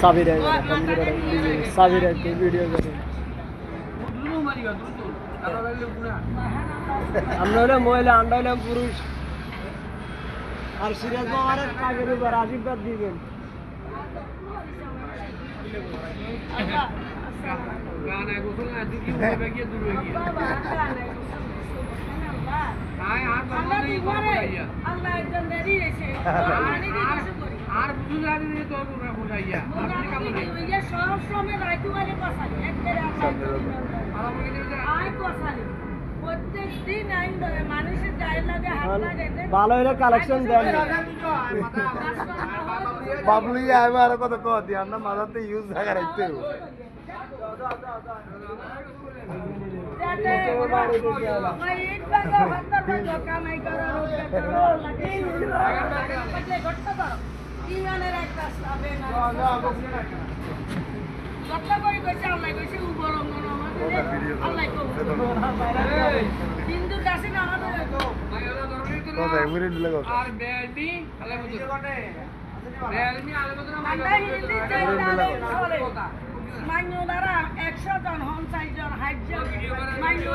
Sabira Sabira video করে আমরা হলে মহিলা আমরা হলাম পুরুষ আর সিরাজ বাবার কাগের উপর আশীর্বাদ দিবেন আর বুঝু জানি নি তো তোমরা বুঝাইয়া আপনি কাম করেন ইয়া সব সময় রাইতু আলে কসালি একবারে আই কসালি প্রত্যেক দিন আইন ধরে মানুষের গায়ে লাগে হাত লাগে ভালো হলে কালেকশন দেন বাবলু আইবা আর কত কো দি আমরা মাথাতে ইউজ জায়গা রাখতে হিন্দুর কাছে না আমাদের আর বেলমি মাইনো দ্বারা 100 জন হন 4 জন 60 জন মাইনো